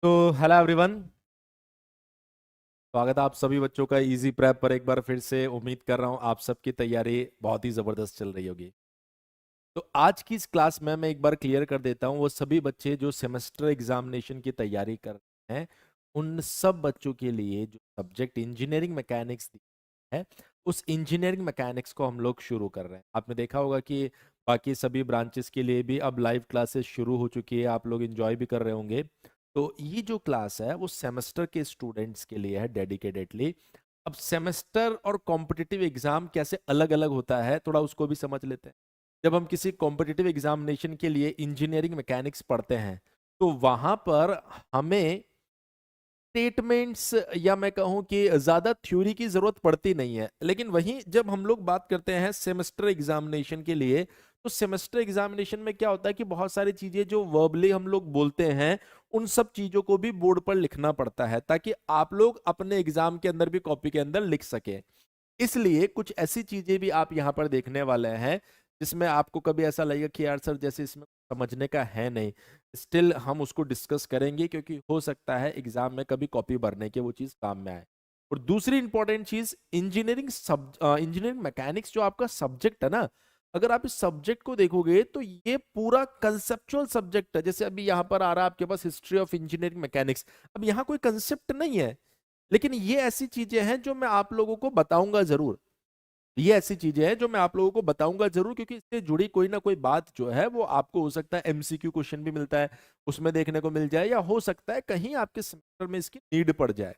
तो hello everyone. स्वागत है आप सभी बच्चों का इजी प्रेप पर। एक बार फिर से उम्मीद कर रहा हूं आप सबकी तैयारी बहुत ही जबरदस्त चल रही होगी। तो आज की इस क्लास में मैं एक बार क्लियर कर देता हूं, वो सभी बच्चे जो सेमेस्टर एग्जामिनेशन की तैयारी कर रहे हैं उन सब बच्चों के लिए जो सब्जेक्ट इंजीनियरिंग मैकेनिक्स है, उस इंजीनियरिंग मैकेनिक्स को हम लोग शुरू कर रहे हैं। आपने देखा होगा कि बाकी सभी ब्रांचेस के लिए भी अब लाइव क्लासेस शुरू हो चुकी है, आप लोग एंजॉय भी कर रहे होंगे। तो ये जो क्लास है वो सेमेस्टर के स्टूडेंट्स के लिए है डेडिकेटेडली। अब सेमेस्टर और कॉम्पिटिटिव एग्जाम कैसे अलग अलग होता है थोड़ा उसको भी समझ लेते हैं। जब हम किसी कॉम्पिटिटिव एग्जामिनेशन के लिए इंजीनियरिंग मैकेनिक्स पढ़ते हैं तो वहां पर हमें स्टेटमेंट्स या मैं कहूं कि ज्यादा थ्योरी की जरूरत पड़ती नहीं है। लेकिन वहीं जब हम लोग बात करते हैं सेमेस्टर एग्जामिनेशन के लिए, तो सेमेस्टर एग्जामिनेशन में क्या होता है कि बहुत सारी चीजें जो वर्बली हम लोग बोलते हैं उन सब चीजों को भी बोर्ड पर लिखना पड़ता है ताकि आप लोग अपने एग्जाम के अंदर भी कॉपी के अंदर लिख सके। इसलिए कुछ ऐसी चीजें भी आप यहाँ पर देखने वाले हैं जिसमें आपको कभी ऐसा लगेगा कि यार सर जैसे इसमें समझने का है नहीं। स्टिल हम उसको डिस्कस करेंगे क्योंकि हो सकता है एग्जाम में कभी कॉपी भरने के वो चीज काम में आए। और दूसरी इंपॉर्टेंट चीज इंजीनियरिंग मैकेनिक्स जो आपका सब्जेक्ट है ना, अगर आप इस सब्जेक्ट को देखोगे तो ये पूरा कंसेप्चुअल सब्जेक्ट है। जैसे अभी यहाँ पर आ रहा है आपके पास हिस्ट्री ऑफ इंजीनियरिंग मैकेनिक्स, अब यहाँ कोई कंसेप्ट नहीं है, लेकिन ये ऐसी चीजें हैं जो मैं आप लोगों को बताऊंगा जरूर। ये ऐसी चीजें हैं जो मैं आप लोगों को बताऊंगा जरूर क्योंकि इससे जुड़ी कोई ना कोई बात जो है वो आपको हो सकता है एमसीक्यू क्वेश्चन भी मिलता है उसमें देखने को मिल जाए, या हो सकता है कहीं आपके सेमेस्टर में इसकी नीड पड़ जाए।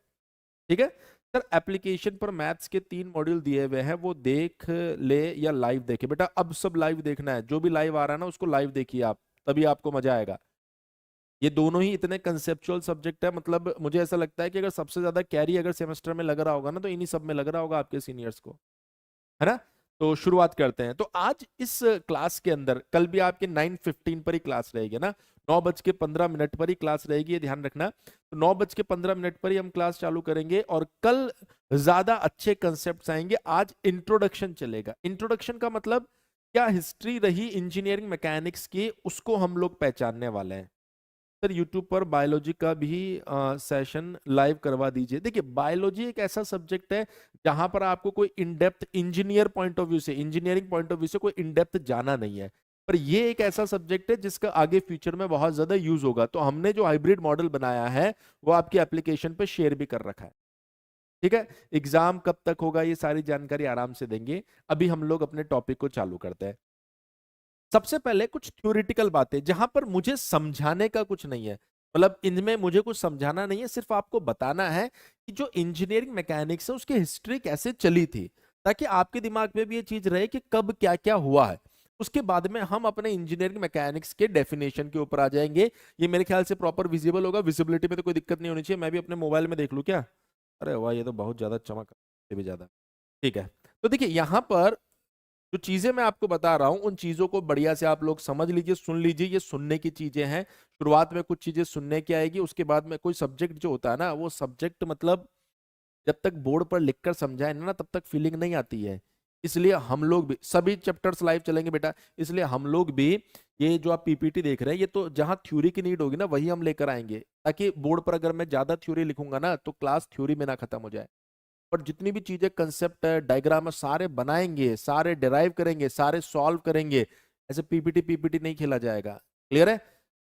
ठीक है सर, एप्लीकेशन पर मैथ्स के 3 मॉड्यूल दिए हुए हैं, वो देख ले या लाइव देखे। बेटा अब सब लाइव देखना है, जो भी लाइव आ रहा है ना उसको लाइव देखिए आप, तभी आपको मजा आएगा। ये दोनों ही इतने कंसेप्चुअल सब्जेक्ट है, मतलब मुझे ऐसा लगता है कि अगर सबसे ज्यादा कैरी अगर सेमेस्टर में लग रहा होगा ना तो इन्हीं सब में लग रहा होगा आपके सीनियर्स को, है ना। तो शुरुआत करते हैं। तो आज इस क्लास के अंदर, कल भी आपके 9:15 पर ही क्लास रहेगी ना, 9:15 पर ही क्लास रहेगी, ये ध्यान रखना। तो 9:15 पर ही हम क्लास चालू करेंगे और कल ज्यादा अच्छे कंसेप्ट आएंगे। आज इंट्रोडक्शन चलेगा। इंट्रोडक्शन का मतलब क्या हिस्ट्री रही इंजीनियरिंग मैकेनिक्स की उसको हम लोग पहचानने वाले हैं। सर यूट्यूब पर बायोलॉजी का भी सेशन लाइव करवा दीजिए। देखिए बायोलॉजी एक ऐसा सब्जेक्ट है जहां पर आपको कोई in depth engineer point of view से, इंजीनियरिंग पॉइंट ऑफ व्यू से कोई इन डेप्थ जाना नहीं है, पर ये एक ऐसा सब्जेक्ट है जिसका आगे फ्यूचर में बहुत ज्यादा यूज होगा। तो हमने जो हाइब्रिड मॉडल बनाया है वो आपकी एप्लीकेशन पे शेयर भी कर रखा है। ठीक है, एग्जाम कब तक होगा ये सारी जानकारी आराम से देंगे। अभी हम लोग अपने टॉपिक को चालू करते हैं। सबसे पहले कुछ थ्योरेटिकल बातें जहां पर मुझे समझाने का कुछ नहीं है, मतलब इनमें मुझे कुछ समझाना नहीं है, सिर्फ आपको बताना है कि जो इंजीनियरिंग मैकेनिक्स है उसकी हिस्ट्री कैसे चली थी, ताकि आपके दिमाग में भी ये चीज रहे कि कब क्या क्या हुआ है। उसके बाद में हम अपने इंजीनियरिंग मैकेनिक्स के डेफिनेशन के ऊपर आ जाएंगे। ये मेरे ख्याल से प्रॉपर विजिबल होगा, विजिबिलिटी में तो कोई दिक्कत नहीं होनी चाहिए। मैं भी अपने मोबाइल में देख लूं क्या? अरे वाह, ये तो बहुत ज्यादा चमक, से भी ज्यादा। ठीक है, तो देखिए यहां पर जो चीजें मैं आपको बता रहा हूं उन चीजों को बढ़िया से आप लोग समझ लीजिए, सुन लीजिए। ये सुनने की चीजें हैं। शुरुआत में कुछ चीजें सुनने की आएगी, उसके बाद में कोई सब्जेक्ट जो होता है ना, वो सब्जेक्ट मतलब जब तक बोर्ड पर लिखकर समझाए ना तब तक फीलिंग नहीं आती है। इसलिए हम लोग भी सभी चैप्टर्स लाइव चलेंगे बेटा, इसलिए हम लोग भी ये जो आप पीपीटी देख रहे हैं ये तो जहां थ्योरी की नीड होगी ना वही हम लेकर आएंगे, ताकि बोर्ड पर अगर मैं ज्यादा थ्योरी लिखूंगा ना तो क्लास थ्योरी में ना खत्म हो जाए। पर जितनी भी चीजें कंसेप्ट है, डायग्राम है, सारे बनाएंगे, सारे डिराइव करेंगे, सारे सॉल्व करेंगे। ऐसे पीपीटी पीपीटी नहीं खेला जाएगा। क्लियर है?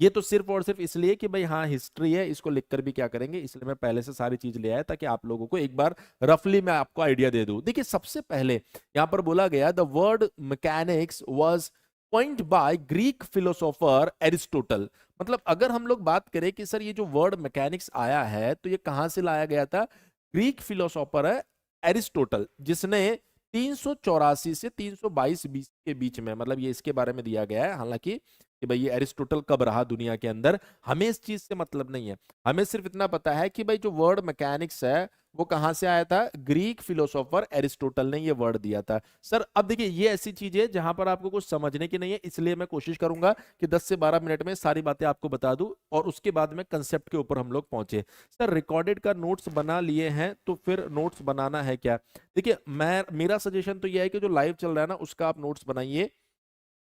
ये तो सिर्फ और सिर्फ इसलिए कि भाई हाँ हिस्ट्री है, इसको लिखकर भी क्या करेंगे, इसलिए मैं पहले से सारी चीज ले आया ताकि आप लोगों को एक बार रफली मैं आपको आइडिया दे दूं। देखिए सबसे पहले यहां पर बोला गया the word mechanics was point by Greek philosopher Aristotle. मतलब अगर हम लोग बात करें कि सर ये जो वर्ड मैकेनिक्स आया है तो ये कहां से लाया गया था, ग्रीक फिलोसोफर है एरिस्टोटल, जिसने 384 से 322 बीसी के बीच में, मतलब ये इसके बारे में दिया गया है। हालांकि कि भाई ये एरिस्टोटल कब रहा दुनिया के अंदर हमें इस चीज से मतलब नहीं है, हमें सिर्फ इतना पता है कि भाई जो वर्ड मैकेनिक्स है वो कहां से आया था, ग्रीक फिलोसोफर एरिस्टोटल ने ये वर्ड दिया था। सर अब देखिए ये ऐसी चीज है जहां पर आपको कुछ समझने की नहीं है, इसलिए मैं कोशिश करूंगा कि 10 से 12 मिनट में सारी बातें आपको बता दूं और उसके बाद में कंसेप्ट के ऊपर हम लोग पहुंचे। सर रिकॉर्डेड का नोट्स बना लिए हैं तो फिर नोट्स बनाना है क्या? देखिए मैं मेरा सजेशन तो यह है कि जो लाइव चल रहा है ना उसका आप नोट्स बनाइए,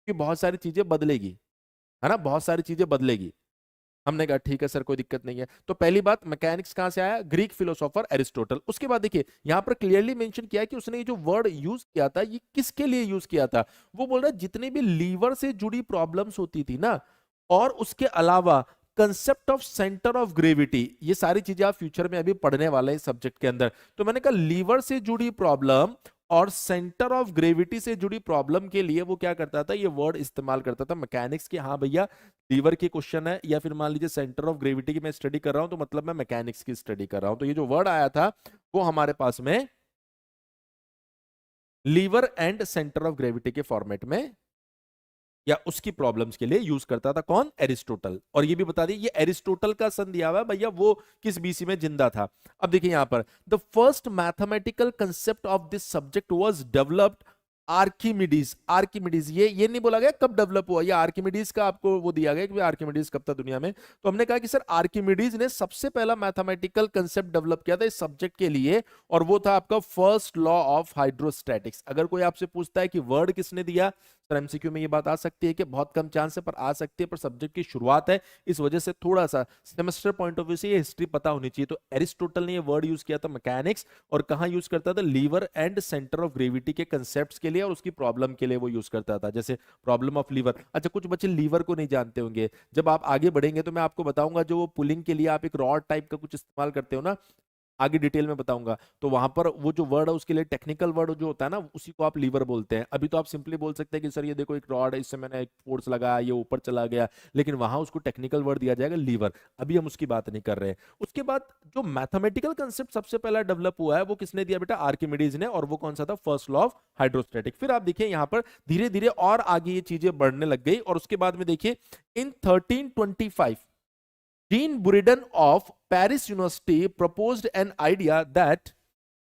कि बहुत सारी चीजें बदलेगी, है ना, बहुत सारी चीजें बदलेगी। हमने कहा ठीक है सर, कोई दिक्कत नहीं है। तो पहली बात, मैकेनिक्स कहां से आया? Greek philosopher Aristotle. उसके बाद देखिए यहां पर क्लियरली मेंशन किया है कि उसने ये जो वर्ड यूज किया था ये किसके लिए यूज किया था। वो बोल रहा है जितने भी लीवर से जुड़ी प्रॉब्लम्स होती थी ना, और उसके अलावा concept of centre of gravity, ये सारी चीजें आप फ्यूचर में अभी पढ़ने वाले हैं सब्जेक्ट के अंदर। तो मैंने कहा लीवर से जुड़ी प्रॉब्लम और सेंटर ऑफ ग्रेविटी से जुड़ी प्रॉब्लम के लिए वो क्या करता था, ये वर्ड इस्तेमाल करता था मैकेनिक्स की। हाँ भैया, लीवर की क्वेश्चन है या फिर मान लीजिए सेंटर ऑफ ग्रेविटी की मैं स्टडी कर रहा हूं, तो मतलब मैं मैकेनिक्स की स्टडी कर रहा हूं। तो ये जो वर्ड आया था वो हमारे पास में lever and centre of gravity के फॉर्मेट में या उसकी प्रॉब्लम्स के लिए यूज करता था। कौन? एरिस्टोटल। और ये भी बता दिए ये एरिस्टोटल का सन दिया हुआ है भैया, वो किस बीसी में जिंदा था। अब देखिए यहां पर the first mathematical concept of this subject was developed Archimedes. Archimedes ये नहीं बोला गया कब डेवलप हुआ, ये आर्किमिडीज का आपको वो दिया गया कि आर्किमिडीज कब था दुनिया में। तो हमने कहा कि सर आर्किमिडीज ने सबसे पहला मैथमेटिकल कंसेप्ट डेवलप किया था इस सब्जेक्ट के लिए, और वो था आपका फर्स्ट लॉ ऑफ हाइड्रोस्टैटिक्स। अगर कोई आपसे पूछता है कि वर्ड किसने दिया, सर एमसीक्यू में ये बात आ सकती है कि बहुत कम चांस है पर आ सकती है, पर सब्जेक्ट की शुरुआत है इस वजह से थोड़ा सा सेमेस्टर पॉइंट ऑफ व्यू से ये हिस्ट्री पता होनी चाहिए। तो एरिस्टोटल ने ये वर्ड यूज किया था मैकेनिक्स, और कहां यूज करता था? Lever and centre of gravity के कंसेप्ट्स के लिए और उसकी प्रॉब्लम के लिए वो यूज करता था। जैसे प्रॉब्लम ऑफ लीवर, अच्छा कुछ बच्चे लीवर को नहीं जानते होंगे, जब आप आगे बढ़ेंगे तो मैं आपको बताऊंगा जो वो पुलिंग के लिए आप एक रॉड टाइप का कुछ इस्तेमाल करते हो ना, आगे डिटेल में बताऊंगा। तो वहां पर वो जो वर्ड है उसके लिए टेक्निकल वर्ड जो होता है ना, उसी को आप लीवर बोलते हैं। अभी तो आप सिंपली बोल सकते हैं कि सर ये देखो एक रॉड है, इससे मैंने एक फोर्स लगाया, ये ऊपर चला गया, लेकिन वहां उसको टेक्निकल वर्ड दिया जाएगा लीवर। अभी हम उसकी बात नहीं कर रहे हैं। उसके बाद जो मैथमेटिकल कंसेप्ट सबसे पहला डेवलप हुआ है वो किसने दिया बेटा? आर्किमिडीज ने। और वो कौन सा था? First law of hydrostatic. फिर आप देखिए यहां पर धीरे धीरे और आगे ये चीजें बढ़ने लग गई, और उसके बाद में देखिए इन 1325 Jean Buridan of Paris University proposed an idea that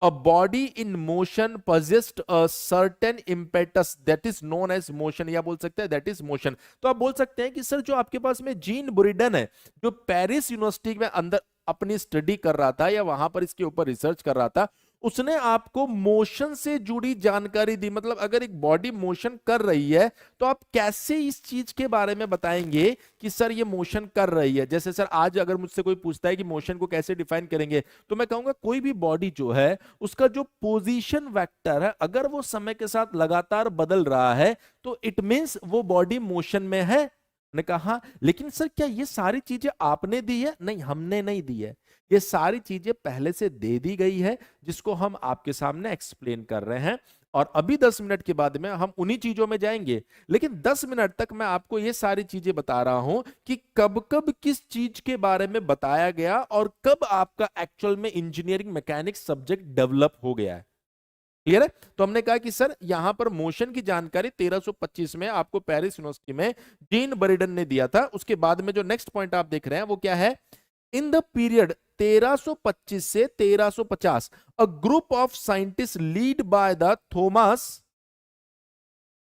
a body in motion possessed a certain impetus that is known as motion, या बोल सकते हैं that is motion। तो आप बोल सकते हैं कि सर जो आपके पास में जीन बुरिडन है, जो पेरिस यूनिवर्सिटी में अंदर अपनी स्टडी कर रहा था या वहां पर इसके ऊपर रिसर्च कर रहा था, उसने आपको मोशन से जुड़ी जानकारी दी। मतलब अगर एक बॉडी मोशन कर रही है तो आप कैसे इस चीज के बारे में बताएंगे कि सर ये मोशन कर रही है। जैसे सर आज अगर मुझसे कोई पूछता है कि मोशन को कैसे डिफाइन करेंगे, तो मैं कहूंगा कोई भी बॉडी जो है उसका जो पोजीशन वेक्टर है अगर वो समय के साथ लगातार बदल रहा है तो इट मींस वो बॉडी मोशन में है। ने कहा लेकिन सर क्या ये सारी चीजें आपने दी है? नहीं, हमने नहीं दी है, ये सारी चीजें पहले से दे दी गई है जिसको हम आपके सामने एक्सप्लेन कर रहे हैं। और अभी 10 मिनट के बाद में हम उन्हीं चीजों में जाएंगे, लेकिन 10 मिनट तक मैं आपको ये सारी चीजें बता रहा हूं कि कब कब किस चीज के बारे में बताया गया और कब आपका एक्चुअल में इंजीनियरिंग मैकेनिक्स सब्जेक्ट डेवलप हो गया है। क्लियर है? तो हमने कहा कि सर यहां पर मोशन की जानकारी 1325 में आपको पेरिस यूनिवर्सिटी में जीन बरिडन ने दिया था। उसके बाद में जो नेक्स्ट पॉइंट आप देख रहे हैं वो क्या है? इन द पीरियड 1325 से 1350 a group of scientist lead by the Thomas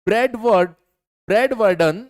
Bradward Bradwardine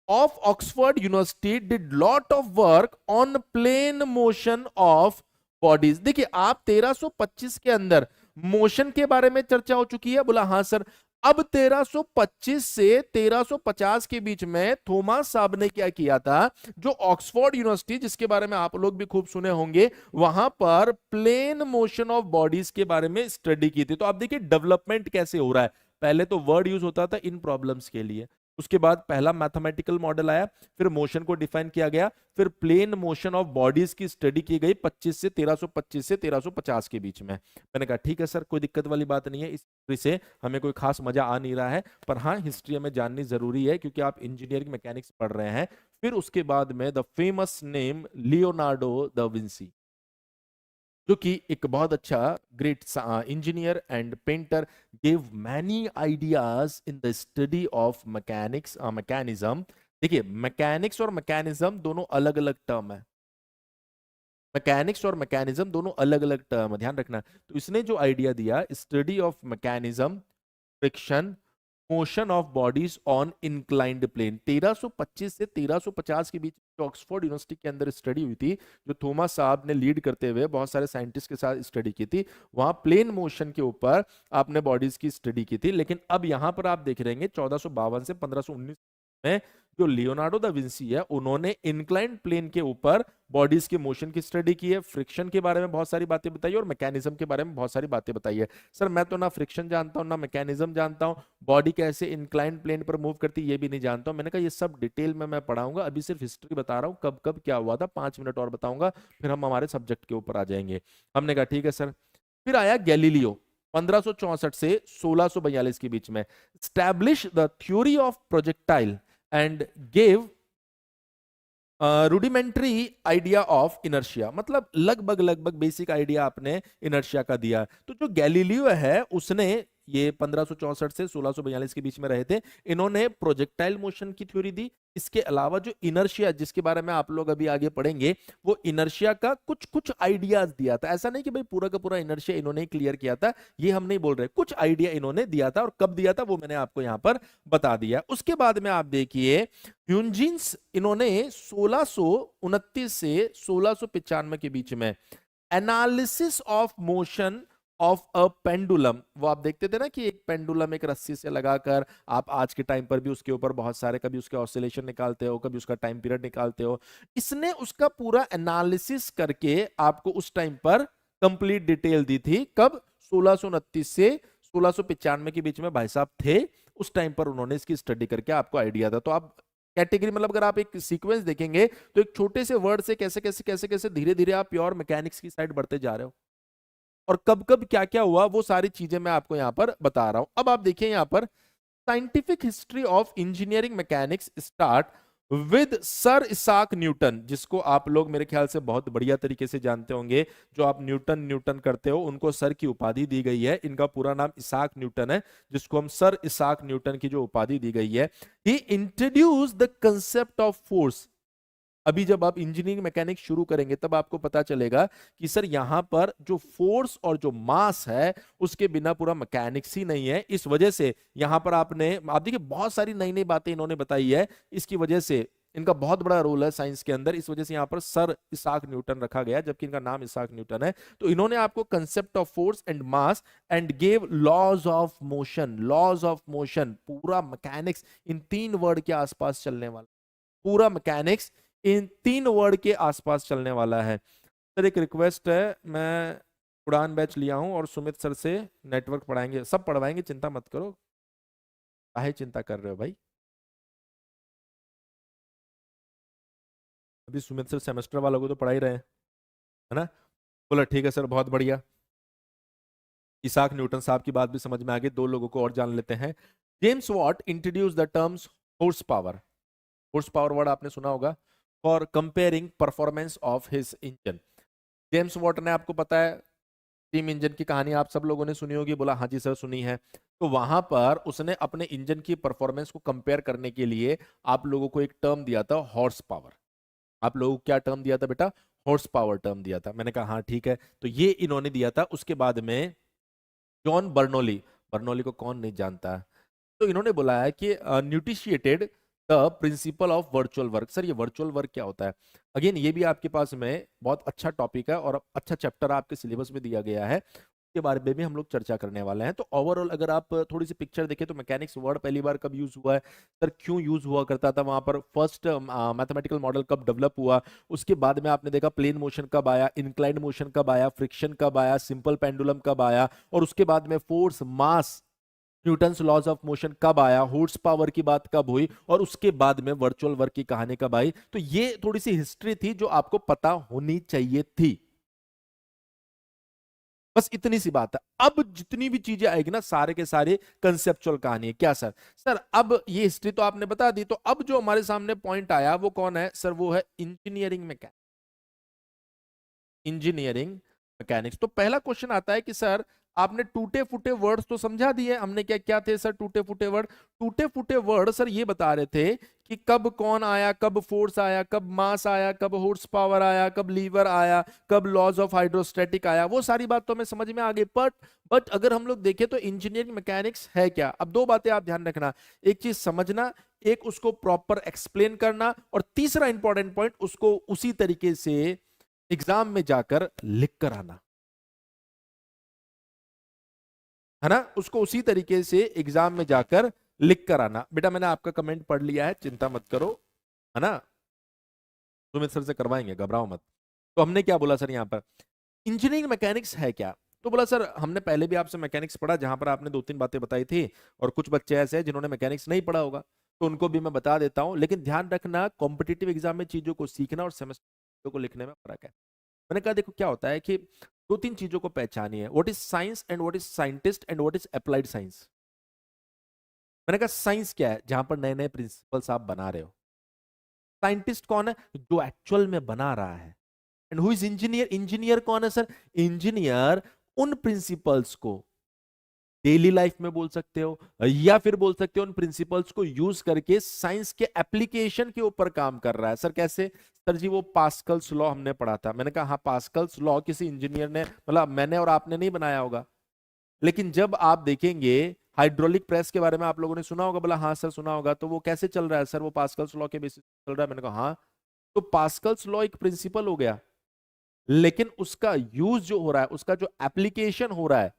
of Oxford University did lot of work on plane motion of bodies. देखिए आप 1325 के अंदर मोशन के बारे में चर्चा हो चुकी है, बोला हाँ सर। अब 1325 से 1350 के बीच में थॉमस साहब ने क्या किया था, जो ऑक्सफोर्ड यूनिवर्सिटी जिसके बारे में आप लोग भी खूब सुने होंगे, वहां पर प्लेन मोशन ऑफ बॉडीज के बारे में स्टडी की थी। तो आप देखिए डेवलपमेंट कैसे हो रहा है। पहले तो वर्ड यूज होता था इन प्रॉब्लम्स के लिए, उसके बाद पहला मैथमेटिकल मॉडल आया, फिर मोशन को डिफाइन किया गया, फिर प्लेन मोशन ऑफ बॉडीज की स्टडी की गई 1325 से 1350 के बीच में। मैंने कहा ठीक है सर, कोई दिक्कत वाली बात नहीं है, इस हिस्ट्री से हमें कोई खास मजा आ नहीं रहा है, पर हाँ हिस्ट्री हमें जाननी जरूरी है क्योंकि आप इंजीनियरिंग मैकेनिक्स पढ़ रहे हैं। फिर उसके बाद में the famous name Leonardo da Vinci, जो कि एक बहुत अच्छा great engineer and painter, gave many ideas in the study of mechanics mechanism. देखिए मैकेनिक्स और मैकेनिज्म दोनों अलग अलग टर्म है, मैकेनिक्स और मैकेनिज्म दोनों अलग अलग टर्म है, ध्यान रखना। तो इसने जो आइडिया दिया, study of mechanism, friction, motion of bodies on inclined plane, 1325 से 1350 के बीच जो ऑक्सफोर्ड यूनिवर्सिटी के अंदर स्टडी हुई थी, जो थॉमस साहब ने लीड करते हुए बहुत सारे साइंटिस्ट के साथ स्टडी की थी, वहां प्लेन मोशन के ऊपर आपने बॉडीज की स्टडी की थी। लेकिन अब यहां पर आप देख रहे हैं 1452 से 1519 में जो लियोनार्डो दा विंसी है उन्होंने इंक्लाइंड प्लेन के ऊपर बॉडीज के मोशन की स्टडी की है, फ्रिक्शन के बारे में बहुत सारी बातें बताई है और मैकेनिज्म के बारे में बहुत सारी बातें बताई है। सर मैं तो ना फ्रिक्शन जानता हूं ना मैकेनिज्म जानता हूं, बॉडी कैसे इंक्लाइंड प्लेन पर मूव करती है ये भी नहीं जानता हूं। मैंने कहा ये सब डिटेल में मैं पढ़ाऊंगा, अभी सिर्फ हिस्ट्री बता रहा हूं, कब कब क्या हुआ था, 5 मिनट और बताऊंगा, फिर हम हमारे सब्जेक्ट के ऊपर आ जाएंगे। हमने कहा ठीक है सर। फिर आया गैलीलियो 1564 से 1642 के बीच में, establish the theory of projectile and gave rudimentary idea of inertia, मतलब लगभग लगभग बेसिक आइडिया आपने इनर्शिया का दिया। तो जो गैलीलियो है उसने, ये 1564 से 1642 के बीच में रहे थे, इन्होंने प्रोजेक्टाइल मोशन की थ्योरी दी। इसके अलावा जो इनर्शिया जिसके बारे में आप लोग अभी आगे पढ़ेंगे, वो इनर्शिया का कुछ कुछ आइडियाज दिया था। ऐसा नहीं कि भाई पूरा का पूरा इनर्शिया इन्होंने क्लियर किया था, ये हम नहीं बोल रहे, कुछ आइडिया इन्होंने दिया था और कब दिया था वो मैंने आपको यहां पर बता दिया। उसके बाद में आप देखिए ह्यूजिन्स, इन्होंने 1629 से 1695 के बीच में analysis of motion of a pendulum, वो आप देखते थे ना कि एक पेंडुलम एक रस्सी से लगाकर, आप आज के टाइम पर भी उसके ऊपर बहुत सारे, कभी उसके ऑसिलेशन निकालते हो, कभी उसका टाइम पीरियड निकालते हो। इसने उसका पूरा एनालिसिस करके आपको उस टाइम पर कंप्लीट डिटेल दी थी। कब? 1629 से 1695 के बीच में भाई साहब थे, उस टाइम पर उन्होंने इसकी स्टडी करके आपको आइडिया था। तो आप कैटेगरी, मतलब अगर आप एक सीक्वेंस देखेंगे तो एक छोटे से वर्ड से कैसे कैसे कैसे कैसे धीरे धीरे आप प्योर मैकेनिक्स की साइड बढ़ते जा रहे हो, और कब कब क्या क्या हुआ वो सारी चीजें मैं आपको यहां पर बता रहा हूं। अब आप देखिए यहां पर scientific history of engineering mechanics start with sir Isaac Newton, जिसको आप लोग मेरे ख्याल से बहुत बढ़िया तरीके से जानते होंगे। जो आप न्यूटन न्यूटन करते हो उनको सर की उपाधि दी गई है, इनका पूरा नाम इसाक न्यूटन है, जिसको हम सर इसाक न्यूटन की जो उपाधि दी गई है। He introduce the concept of force. अभी जब आप इंजीनियरिंग मैकेनिक्स शुरू करेंगे तब आपको पता चलेगा कि सर यहां पर जो फोर्स और जो मास है उसके बिना पूरा मैकेनिक्स ही नहीं है। इस वजह से यहां पर आप देखिए बहुत सारी नई नई बातें इन्होंने बताई है, इसकी वजह से इनका बहुत बड़ा रोल है साइंस के अंदर, इस वजह से यहां पर सर इसाक न्यूटन रखा गया, जबकि इनका नाम इसाक न्यूटन है। तो इन्होंने आपको concept of force and mass and gave laws of motion, laws of motion, पूरा मैकेनिक्स इन 3 वर्ड के आसपास चलने वाला, पूरा मैकेनिक्स इन 3 वर्ड के आसपास चलने वाला है। सर एक रिक्वेस्ट है, मैं उड़ान बैच लिया हूं और सुमित सर से नेटवर्क पढ़ाएंगे, सब पढ़वाएंगे, चिंता मत करो। काहे चिंता कर रहे हो भाई? अभी सुमित सर सेमेस्टर वालों को तो पढ़ा ही रहे हैं, है ना? बोला ठीक है सर, बहुत बढ़िया। इसाक न्यूटन साहब की बात भी समझ में आ गई, 2 लोगों को और जान लेते हैं। James Watt introduce the terms horse power, horse power word आपने सुना होगा, for comparing performance of his engine. James Watt ने, आपको पता है स्टीम इंजन की कहानी आप सब लोगों ने सुनी होगी, बोला हाँ जी सर सुनी है। तो वहां पर उसने अपने इंजन की परफॉर्मेंस को कंपेयर करने के लिए आप लोगों को एक टर्म दिया था, हॉर्स पावर। आप लोगों को क्या टर्म दिया था बेटा? हॉर्स पावर टर्म दिया था। मैंने कहा हाँ ठीक है, तो ये इन्होंने दिया था। उसके बाद में जॉन बर्नौली, बर्नौली को कौन नहीं जानता, तो इन्होंने बोला है कि enunciated the principle of virtual work. Sir ये वर्चुअल वर्क क्या होता है? अगेन ये भी आपके पास में बहुत अच्छा टॉपिक है और अच्छा चैप्टर आपके सिलेबस में दिया गया है, के बारे में भी हम लोग चर्चा करने वाले हैं। तो ओवरऑल अगर आप थोड़ी सी पिक्चर देखें तो मैकेनिक्स वर्ड पहली बार कब यूज हुआ है, सर क्यों यूज हुआ करता था, वहां पर फर्स्ट मैथमेटिकल मॉडल कब डेवलप हुआ, उसके बाद में आपने देखा प्लेन मोशन कब आया, इंक्लाइंड मोशन कब आया, फ्रिक्शन कब आया, सिंपल पेंडुलम कब आया, और उसके बाद में force, mass, Newton's laws of motion कब आया, हॉर्स पावर की बात कब हुई, और उसके बाद में वर्चुअल वर्क की कहानी कब आई। तो ये थोड़ी सी हिस्ट्री थी जो आपको पता होनी चाहिए थी, बस इतनी सी बात है। अब जितनी भी चीजें आएगी ना सारे के सारे कंसेप्चुअल कहानी है। क्या सर? सर अब ये हिस्ट्री तो आपने बता दी, तो अब जो हमारे सामने पॉइंट आया वो कौन है सर? वो है इंजीनियरिंग मैकेनिक्स, इंजीनियरिंग मैकेनिक्स। तो पहला क्वेश्चन आता है कि सर आपने टूटे फूटे वर्ड्स तो समझा दिए हमने, क्या क्या थे सर टूटे फूटे वर्ड? टूटे फूटे वर्ड सर ये बता रहे थे कि कब कौन आया, कब फोर्स आया, कब मास आया, कब हॉर्स पावर आया, कब लीवर आया, कब लॉज ऑफ हाइड्रोस्टैटिक आया, वो सारी बात तो हमें समझ में आ गई। बट अगर हम लोग देखें तो इंजीनियरिंग मैकेनिक्स है क्या? अब 2 बातें आप ध्यान रखना, एक चीज समझना, एक उसको प्रॉपर एक्सप्लेन करना, और तीसरा इंपॉर्टेंट पॉइंट उसको उसी तरीके से एग्जाम में जाकर लिख कर आना, है ना? उसको उसी तरीके से एग्जाम में जाकर लिख कर आना। बेटा मैंने आपका कमेंट पढ़ लिया है, चिंता मत करो, है ना, सुमित सर से करवाएंगे, घबराओ मत। तो हमने क्या बोला सर यहाँ पर, इंजीनियरिंग मैकेनिक्स है क्या? तो बोला सर हमने पहले भी आपसे मैकेनिक्स पढ़ा जहां पर आपने दो तीन बातें बताई थी, और कुछ बच्चे ऐसे हैं जिन्होंने मैकेनिक्स नहीं पढ़ा होगा, तो उनको भी मैं बता देता हूं, लेकिन ध्यान रखना कॉम्पिटिटिव एग्जाम में चीजों को सीखना और सेमेस्टर को लिखने में फर्क है। मैंने कहा देखो क्या होता है कि दो तीन चीजों को पहचानिए, what is science and what is scientist and what is applied science. मैंने कहा साइंस क्या है, जहां पर नए नए प्रिंसिपल्स आप बना रहे हो। साइंटिस्ट कौन है, जो एक्चुअल में बना रहा है। And who is engineer, engineer कौन है सर, इंजीनियर उन प्रिंसिपल्स को डेली लाइफ में बोल सकते हो, या फिर बोल सकते हो उन प्रिंसिपल्स को यूज करके साइंस के एप्लीकेशन के ऊपर काम कर रहा है। सर कैसे? सर जी वो पास्कल्स लॉ हमने पढ़ा था। मैंने कहा हाँ, पास्कल्स लॉ किसी इंजीनियर ने, मतलब मैंने और आपने नहीं बनाया होगा, लेकिन जब आप देखेंगे हाइड्रोलिक प्रेस के बारे में आप लोगों ने सुना होगा, बोला हाँ सर सुना होगा, तो वो कैसे चल रहा है सर, वो पास्कल्स लॉ के बेसिस चल रहा है। मैंने कहा हाँ, तो पास्कल्स लॉ एक प्रिंसिपल हो गया, लेकिन उसका यूज जो हो रहा है, उसका जो एप्लीकेशन हो रहा है,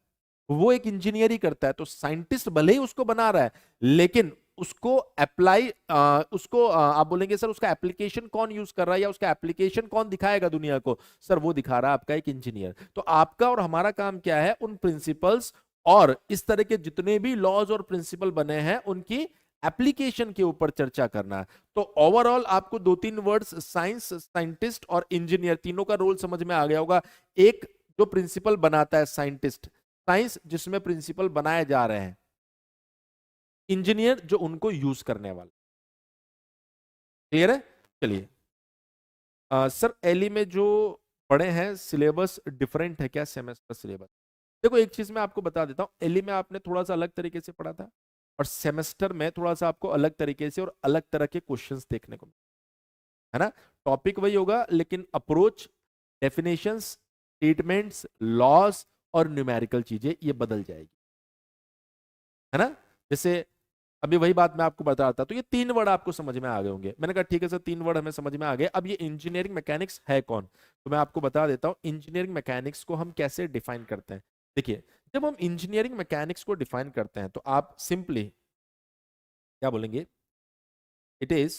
वो एक इंजीनियर ही करता है। तो साइंटिस्ट भले ही उसको बना रहा है, लेकिन उसको अप्लाई, उसको आप बोलेंगे सर उसका एप्लीकेशन कौन यूज कर रहा है या उसका एप्लीकेशन कौन दिखाएगा दुनिया को, सर वो दिखा रहा है आपका एक इंजीनियर। तो आपका और हमारा काम क्या है, उन प्रिंसिपल्स और इस तरह के जितने भी लॉज और प्रिंसिपल बने हैं उनकी एप्लीकेशन के ऊपर चर्चा करना है। तो ओवरऑल आपको दो तीन वर्ड्स साइंस, साइंटिस्ट और इंजीनियर, तीनों का रोल समझ में आ गया होगा। एक जो प्रिंसिपल बनाता है साइंटिस्ट, साइंस जिसमें प्रिंसिपल बनाए जा रहे हैं, इंजीनियर जो उनको यूज करने वाला। क्लियर है? चलिए सर एली में जो पढ़े हैं सिलेबस डिफरेंट है क्या सेमेस्टर सिलेबस? देखो एक चीज मैं आपको बता देता हूं, एली में आपने थोड़ा सा अलग तरीके से पढ़ा था, और सेमेस्टर में थोड़ा सा आपको अलग तरीके से और अलग तरह के क्वेश्चंस देखने को, है ना। टॉपिक वही होगा, लेकिन अप्रोच, डेफिनेशंस, स्टेटमेंट्स, लॉस और न्यूमेरिकल चीजें ये बदल जाएगी, है ना। जैसे अभी वही बात मैं आपको बता रहा था, तो ये तीन वर्ड आपको समझ में आ गए होंगे। मैंने कहा ठीक है सर, तीन वर्ड हमें समझ में आ गए। अब ये इंजीनियरिंग मैकेनिक्स है कौन, तो मैं आपको बता देता हूं इंजीनियरिंग मैकेनिक्स को हम कैसे डिफाइन करते हैं। देखिए जब हम इंजीनियरिंग मैकेनिक्स को डिफाइन करते हैं तो आप सिंपली क्या बोलेंगे, it is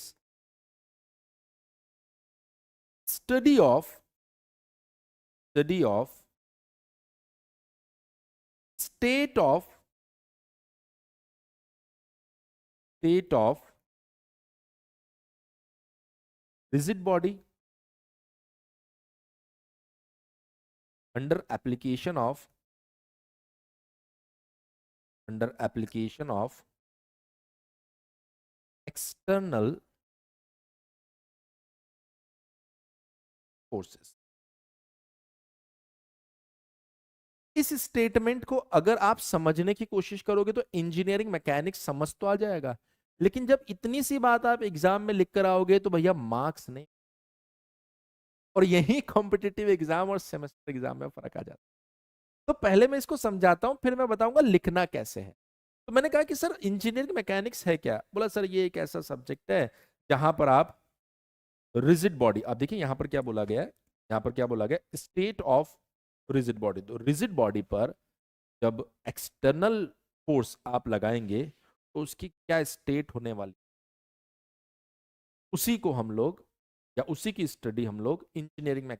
study of state of rigid body under application of external forces. इस स्टेटमेंट को अगर आप समझने की कोशिश करोगे तो इंजीनियरिंग मैकेनिक्स समझ तो आ जाएगा, लेकिन जब इतनी सी बात आप एग्जाम में लिख कर आओगे तो भैया मार्क्स नहीं। और यही कॉम्पिटिटिव एग्जाम और सेमेस्टर एग्जाम में फर्क आ जाता है। तो पहले मैं इसको समझाता हूं, फिर मैं बताऊंगा लिखना कैसे है। तो मैंने कहा कि सर इंजीनियरिंग मैकेनिक्स है क्या, बोला सर ये एक ऐसा सब्जेक्ट है जहां पर आप रिजिड बॉडी, आप देखिए यहां पर क्या बोला गया है, यहां पर क्या बोला गया, स्टेट ऑफ रिजिड बॉडी। तो रिजिड बॉडी पर जब एक्सटर्नल फोर्स आप लगाएंगे तो उसकी क्या स्टेट होने वाली, उसी को हम लोग या उसी की स्टडी हम लोग इंजीनियरिंग में,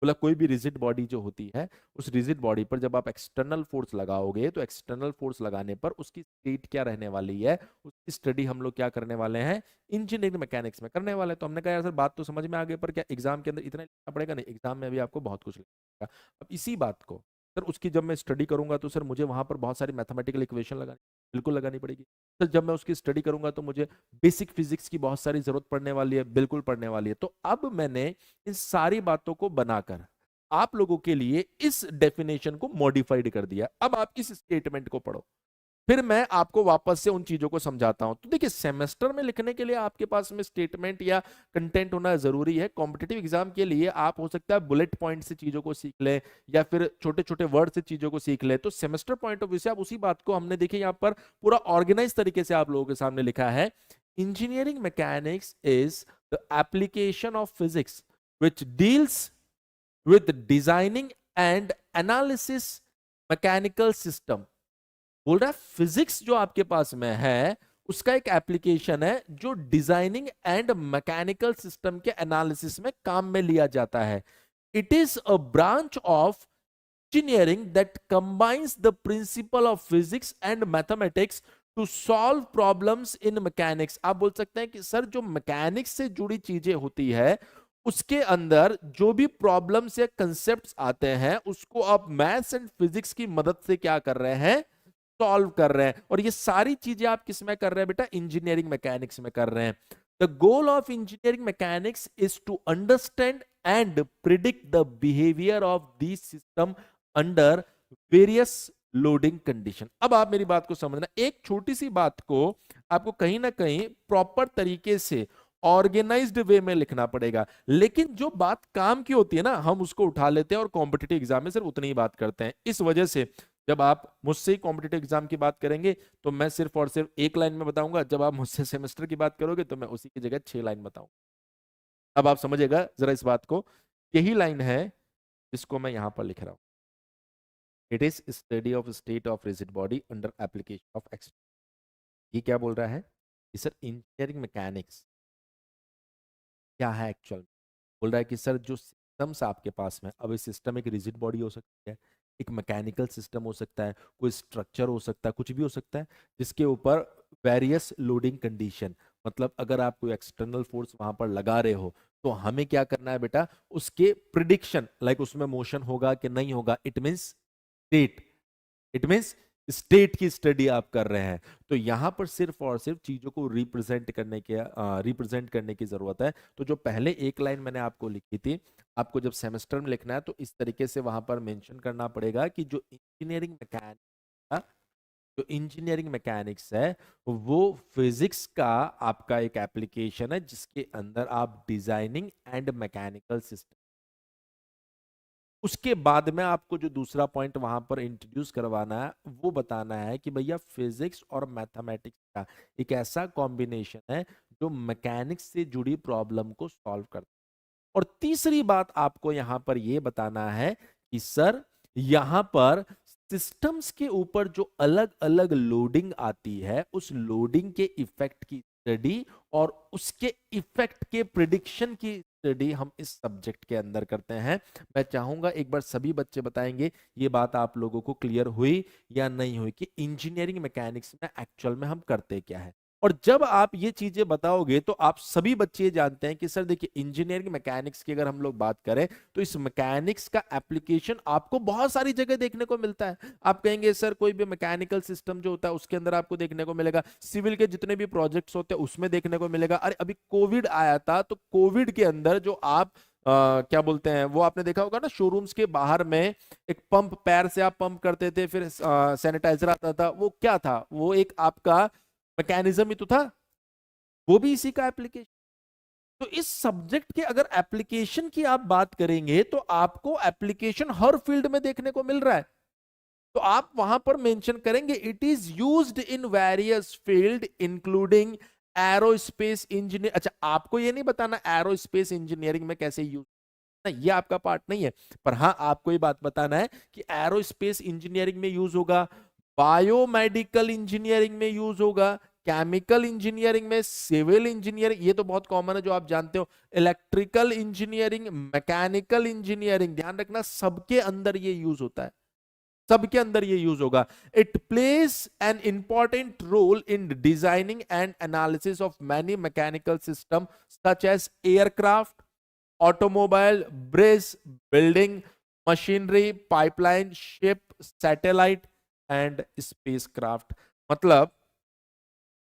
बोला कोई भी रिजिड बॉडी जो होती है, उस रिजिड बॉडी पर जब आप एक्सटर्नल फोर्स लगाओगे तो एक्सटर्नल फोर्स लगाने पर उसकी स्टेट क्या रहने वाली है, उसकी स्टडी हम लोग क्या करने वाले हैं, इंजीनियरिंग मैकेनिक्स में करने वाले हैं। तो हमने कहा यार सर बात तो समझ में आ गई, पर क्या एग्जाम के अंदर इतना लिखना पड़ेगा? नहीं, एग्जाम में भी आपको बहुत कुछ लिखना पड़ेगा। अब इसी बात को सर उसकी जब मैं स्टडी करूंगा तो सर मुझे वहां पर बहुत सारी मैथमेटिकल इक्वेशन लगानी, बिल्कुल लगानी पड़ेगी। सर जब मैं उसकी स्टडी करूंगा तो मुझे बेसिक फिजिक्स की बहुत सारी जरूरत पड़ने वाली है, बिल्कुल पड़ने वाली है। तो अब मैंने इन सारी बातों को बनाकर आप लोगों के लिए इस डेफिनेशन को मॉडिफाइड कर दिया। अब आप इस स्टेटमेंट को पढ़ो, फिर मैं आपको वापस से उन चीजों को समझाता हूं। तो देखिए सेमेस्टर में लिखने के लिए आपके पास में स्टेटमेंट या कंटेंट होना जरूरी है। कॉम्पिटिटिव एग्जाम के लिए आप हो सकता है बुलेट पॉइंट से चीजों को सीख ले, या फिर छोटे छोटे वर्ड से चीजों को सीख ले। तो सेमेस्टर पॉइंट ऑफ व्यू से आप उसी बात को, हमने देखिए यहां पर पूरा ऑर्गेनाइज तरीके से आप लोगों के सामने लिखा है, engineering mechanics is the application of physics which deals with designing and analysis mechanical system, बोल रहा है फिजिक्स जो आपके पास में है उसका एक एप्लीकेशन है जो डिजाइनिंग एंड मैकेनिकल सिस्टम के एनालिसिस में काम में लिया जाता है. It is a branch of engineering that combines the principle of physics and mathematics to solve problems in mechanics. आप बोल सकते हैं कि सर जो मैकेनिक्स से जुड़ी चीजें होती है उसके अंदर जो भी प्रॉब्लम्स या कंसेप्ट्स आते हैं उसको आप मैथ्स एंड फिजिक्स की मदद से क्या कर रहे हैं, सॉल्व कर रहे हैं. और ये सारी चीजें आप किस में कर रहे हैं बेटा, इंजीनियरिंग मैकेनिक्स में कर रहे हैं. The goal of engineering mechanics is to understand and predict the behaviour of this system under various loading condition. अब आप मेरी बात को समझना, एक छोटी सी बात को आपको कहीं ना कहीं प्रॉपर तरीके से ऑर्गेनाइज्ड वे में लिखना पड़ेगा, लेकिन जो बात काम की होती है ना हम उसको उठा लेते हैं और कॉम्पिटिटिव एग्जाम में सिर्फ उतनी ही बात करते हैं. इस वजह से जब आप मुझसे कॉम्पिटिटिव एग्जाम की बात करेंगे तो मैं सिर्फ और सिर्फ एक लाइन में बताऊंगा, जब आप मुझसे सेमेस्टर की बात करोगे तो मैं उसी की जगह 6 लाइन बताऊंगा. अब आप समझिएगा जरा इस बात को, यही लाइन है जिसको मैं यहां पर लिख रहा हूं. It is study of state of rigid body under application of x. ये क्या बोल रहा है कि सर इंजीनियरिंग मैकेनिक्स क्या है एक्चुअल. बोल रहा है कि सर जो सिस्टम्स आपके पास में, अब इस सिस्टम एक रिजिड बॉडी हो सकती है, एक मैकेनिकल सिस्टम हो सकता है, कोई स्ट्रक्चर हो सकता है, कुछ भी हो सकता है जिसके ऊपर वेरियस लोडिंग कंडीशन, मतलब अगर आप कोई एक्सटर्नल फोर्स वहां पर लगा रहे हो तो हमें क्या करना है बेटा, उसके प्रिडिक्शन, लाइक उसमें मोशन होगा कि नहीं होगा. It means state, it means state की स्टडी आप कर रहे हैं. तो यहां पर सिर्फ और सिर्फ चीजों को रिप्रेजेंट करने की जरूरत है. तो जो पहले एक लाइन मैंने आपको लिखी थी, आपको जब सेमेस्टर में लिखना है तो इस तरीके से वहां पर मेंशन करना पड़ेगा कि जो इंजीनियरिंग मैकेनिक्स है वो फिजिक्स का आपका एक एप्लीकेशन है जिसके अंदर आप डिजाइनिंग एंड मैकेनिकल सिस्टम. उसके बाद में आपको जो दूसरा पॉइंट वहां पर इंट्रोड्यूस करवाना है वो बताना है कि भैया फिजिक्स और मैथमेटिक्स का एक ऐसा कॉम्बिनेशन है जो मैकेनिक्स से जुड़ी प्रॉब्लम को सॉल्व करता है. और तीसरी बात आपको यहां पर यह बताना है कि सर यहां पर सिस्टम्स के ऊपर जो अलग अलग लोडिंग आती है उस लोडिंग के इफेक्ट की स्टडी और उसके इफेक्ट के प्रिडिक्शन की स्टडी हम इस सब्जेक्ट के अंदर करते हैं. मैं चाहूंगा एक बार सभी बच्चे बताएंगे ये बात आप लोगों को क्लियर हुई या नहीं हुई कि इंजीनियरिंग मैकेनिक्स में एक्चुअल में हम करते क्या है. और जब आप ये चीजें बताओगे तो आप सभी बच्चे जानते हैं कि सर देखिए इंजीनियरिंग मैकेनिक्स की अगर हम लोग बात करें तो इस मैकेनिक्स का एप्लीकेशन आपको बहुत सारी जगह देखने को मिलता है. आप कहेंगे सर कोई भी मैकेनिकल सिस्टम जो होता है उसके अंदर आपको देखने को मिलेगा, सिविल के जितने भी प्रोजेक्ट्स होते हैं उसमें देखने को मिलेगा. अरे अभी कोविड आया था तो कोविड के अंदर जो आप क्या बोलते हैं वो आपने देखा होगा ना, शोरूम्स के बाहर में एक पंप, पैर से आप पंप करते थे फिर सैनिटाइजर आता था, वो क्या था, वो एक आपका मैकेनिज्म ही तो था, वो भी इसी का एप्लीकेशन. तो इस सब्जेक्ट के अगर एप्लीकेशन की आप बात करेंगे तो आपको एप्लीकेशन हर फील्ड में देखने को मिल रहा है. तो आप वहां पर मेंशन करेंगे it is used in various field including aerospace engineer. अच्छा आपको ये नहीं बताना एरोस्पेस इंजीनियरिंग में कैसे यूज, नहीं ये आपका पार्ट नहीं है, पर हाँ आपको ये बात बताना है कि एरोस्पेस इंजीनियरिंग में यूज होगा, बायोमेडिकल इंजीनियरिंग में यूज होगा, केमिकल इंजीनियरिंग में, सिविल इंजीनियरिंग, ये तो बहुत कॉमन है जो आप जानते हो, इलेक्ट्रिकल इंजीनियरिंग, मैकेनिकल इंजीनियरिंग, ध्यान रखना सबके अंदर ये यूज होता है, सबके अंदर ये यूज होगा. It plays an important role in designing and analysis of many mechanical system such as aircraft, automobile, bridge, building, machinery, pipeline, ship, satellite and spacecraft. मतलब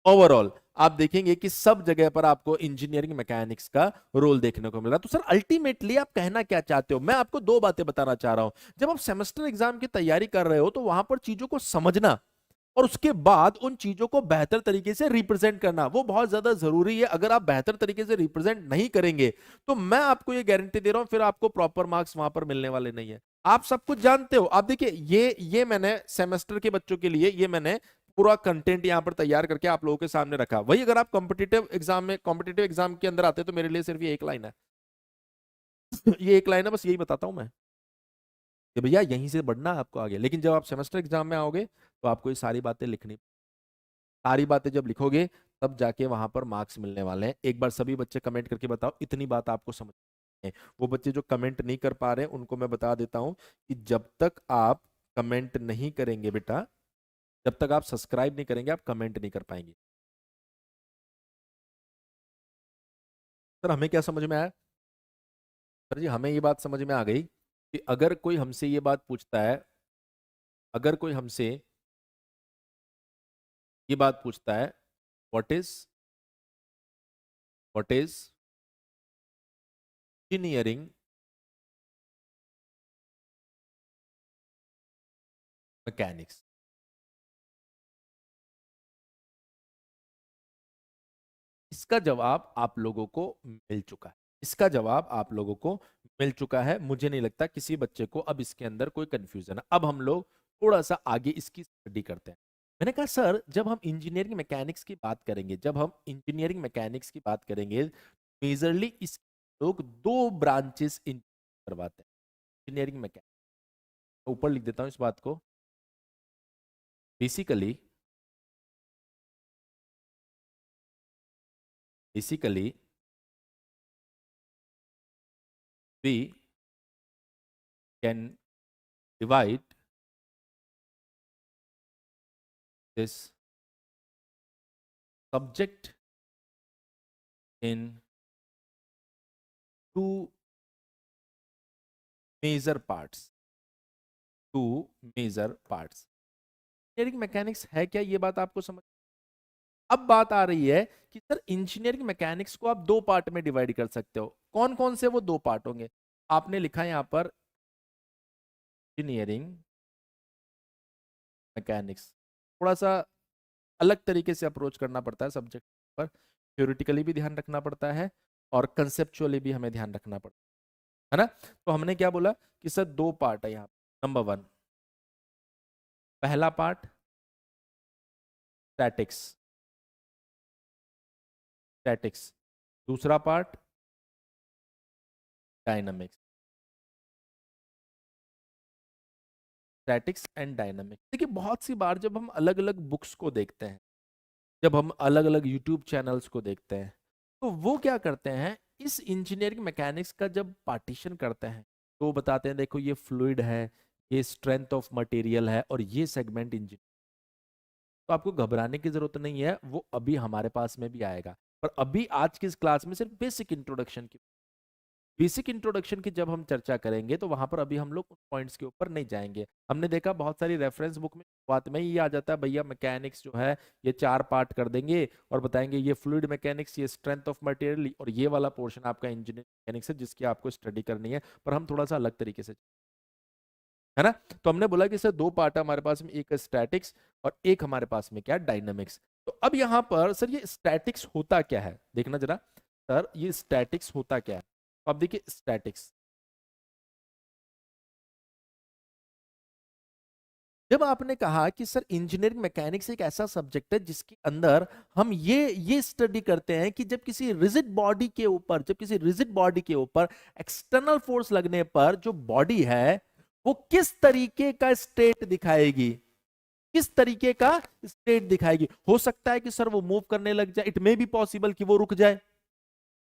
ओवरऑल आप देखेंगे कि सब जगह पर आपको इंजीनियरिंग मैकेनिक्स का रोल देखने को मिल रहा है. तो सर अल्टीमेटली आप कहना क्या चाहते हो, मैं आपको दो बातें बताना चाह रहा हूं. जब आप सेमेस्टर एग्जाम की तैयारी कर रहे हो तो वहां पर चीजों को समझना और उसके बाद उन चीजों को बेहतर तरीके से रिप्रेजेंट करना वो बहुत ज्यादा जरूरी है. अगर आप बेहतर तरीके से रिप्रेजेंट नहीं करेंगे तो मैं आपको ये गारंटी दे रहा हूं फिर आपको प्रॉपर मार्क्स वहां पर मिलने वाले नहीं है. आप सब कुछ जानते हो. आप देखिए ये मैंने सेमेस्टर के बच्चों के लिए ये मैंने पूरा कंटेंट यहां पर तैयार करके आप लोगों के सामने रखा. वही अगर आप कॉम्पिटिटिव एग्जाम के अंदर आते तो मेरे लिए सिर्फ ये एक लाइन है ये एक लाइन है, बस यही बताता हूं मैं कि भैया यहीं से बढ़ना है आपको आगे. लेकिन जब आप सेमेस्टर एग्जाम में आओगे तो आपको ये सारी बातें लिखनी, सारी बातें जब लिखोगे तब जाके वहां पर मार्क्स मिलने वाले हैं। एक बार सभी बच्चे कमेंट करके बताओ इतनी बात आपको समझ में है। वो बच्चे जो कमेंट नहीं कर पा रहे उनको मैं बता देता हूं कि जब तक आप कमेंट नहीं करेंगे बेटा, जब तक आप सब्सक्राइब नहीं करेंगे, आप कमेंट नहीं कर पाएंगे। सर हमें क्या समझ में आया? सर जी हमें ये बात समझ में आ गई कि अगर कोई हमसे ये बात पूछता है, अगर कोई हमसे ये बात पूछता है, what is what is engineering mechanics, इसका जवाब आप लोगों को मिल चुका है। इसका जवाब आप लोगों को मिल चुका है। मुझे नहीं लगता किसी बच्चे को अब इसके अंदर कोई कंफ्यूजन है। अब हम लोग थोड़ा सा आगे इसकी स्टडी करते हैं। मैंने कहा सर जब हम इंजीनियरिंग मैकेनिक्स की बात करेंगे, जब हम इंजीनियरिंग मैकेनिक्स की बात करेंगे, मेजरली इस लोग दो ब्रांचेस करवाते हैं इंजीनियरिंग मैकेनिक्स। ऊपर लिख देता हूं इस बात को। Basically basically we can divide this subject in two major parts, two major parts। Engineering mechanics है क्या, ये बात आपको समझ। अब बात आ रही है कि सर इंजीनियरिंग मैकेनिक्स को आप दो पार्ट में डिवाइड कर सकते हो। कौन कौन से वो दो पार्ट होंगे? आपने लिखा है यहां पर इंजीनियरिंग मैकेनिक्स। थोड़ा सा अलग तरीके से अप्रोच करना पड़ता है सब्जेक्ट पर, थ्योरेटिकली भी ध्यान रखना पड़ता है और कंसेप्चुअली भी हमें ध्यान रखना पड़ता है ना। तो हमने क्या बोला कि सर दो पार्ट है यहाँ। नंबर वन, पहला पार्ट स्टैटिक्स, स्टैटिक्स। दूसरा part dynamics, statics and dynamics. देखिए बहुत सी बार जब हम अलग अलग बुक्स को देखते हैं, जब हम अलग अलग यूट्यूब चैनल्स को देखते हैं, तो वो क्या करते हैं, इस इंजीनियरिंग मैकेनिक्स का जब पार्टीशन करते हैं तो वो बताते हैं देखो ये फ्लूइड है, ये स्ट्रेंथ ऑफ मटेरियल है और ये सेगमेंट इंजीनियर। तो आपको घबराने की जरूरत नहीं है, वो अभी हमारे पास में भी आएगा। पर अभी आज की इस क्लास में सिर्फ बेसिक इंट्रोडक्शन की, बेसिक इंट्रोडक्शन की जब हम चर्चा करेंगे तो वहां पर अभी हम लोग उन पॉइंट्स के ऊपर नहीं जाएंगे। हमने देखा बहुत सारी रेफरेंस बुक में बात में ही आ जाता है भैया मैकेनिक्स जो है ये चार पार्ट कर देंगे और बताएंगे ये फ्लूइड मैकेनिक्स, ये स्ट्रेंथ ऑफ मटेरियल और ये वाला पोर्शन आपका इंजीनियरिंग मैकेनिक्स है जिसकी आपको स्टडी करनी है। पर हम थोड़ा सा अलग तरीके से, है ना। तो हमने बोला कि सर दो पार्ट है हमारे पास में, एक स्टैटिक्स और एक हमारे पास में क्या डायनामिक्स। तो अब यहां पर सर ये स्टैटिक्स होता क्या है, देखना जरा। सर ये स्टैटिक्स होता क्या है, तो अब देखिए स्टैटिक्स। जब आपने कहा कि सर इंजीनियरिंग मैकेनिक्स एक ऐसा सब्जेक्ट है जिसके अंदर हम ये स्टडी करते हैं कि जब किसी रिजिड बॉडी के ऊपर, जब किसी रिजिड बॉडी के ऊपर एक्सटर्नल फोर्स लगने पर जो बॉडी है वो किस तरीके का स्टेट दिखाएगी, किस तरीके का स्टेट दिखाएगी। हो सकता है कि सर वो मूव करने लग जाए, इट मे बी पॉसिबल कि वो रुक जाए।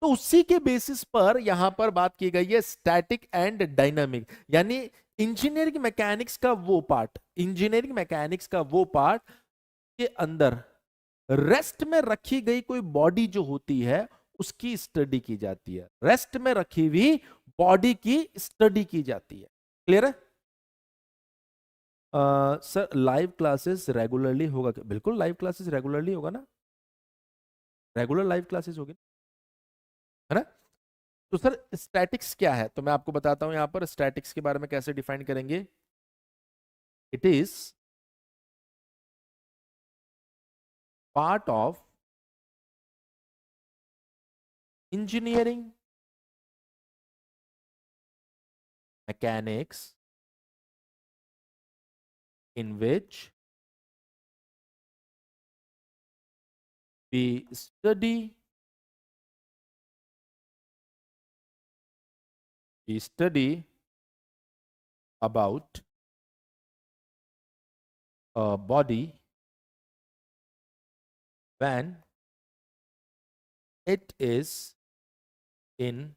तो उसी के बेसिस पर यहां पर बात की गई है स्टैटिक एंड डायनामिक, यानी इंजीनियरिंग मैकेनिक्स का वो पार्ट, इंजीनियरिंग मैकेनिक्स का वो पार्ट के अंदर रेस्ट में रखी गई कोई बॉडी जो होती है उसकी स्टडी की जाती है, रेस्ट में रखी हुई बॉडी की स्टडी की जाती है। क्लियर है? सर लाइव क्लासेस रेगुलरली होगा क्या? बिल्कुल लाइव क्लासेस रेगुलरली होगा ना, रेगुलर लाइव क्लासेस होगी, है ना। तो सर स्टैटिक्स क्या है, तो मैं आपको बताता हूं यहां पर स्टैटिक्स के बारे में कैसे डिफाइन करेंगे। It is part of engineering mechanics in which we study about body when it is in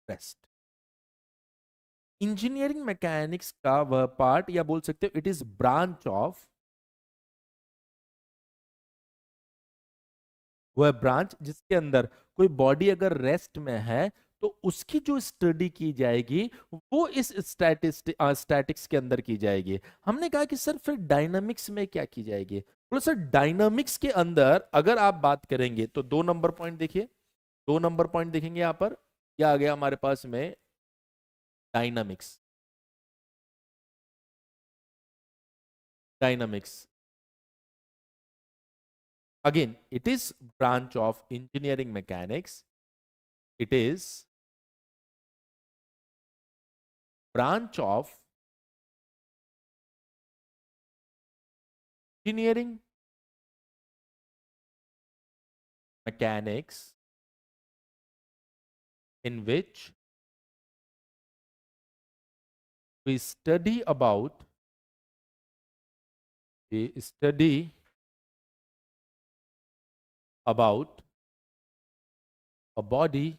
rest. Engineering mechanics का वह पार्ट, या बोल सकते हो इट इज ब्रांच ऑफ, वह ब्रांच जिसके अंदर कोई बॉडी अगर रेस्ट में है तो उसकी जो स्टडी की जाएगी वो इस स्टैटिक्स के अंदर की जाएगी। हमने कहा कि सर फिर डायनामिक्स में क्या की जाएगी? बोलो सर डायनामिक्स के अंदर अगर आप बात करेंगे तो 2 नंबर पॉइंट देखिए, 2 नंबर पॉइंट देखेंगे यहां पर, क्या आ गया हमारे पास में? Dynamics. Dynamics again it is branch of engineering mechanics, it is branch of engineering mechanics in which we study about, we study about a body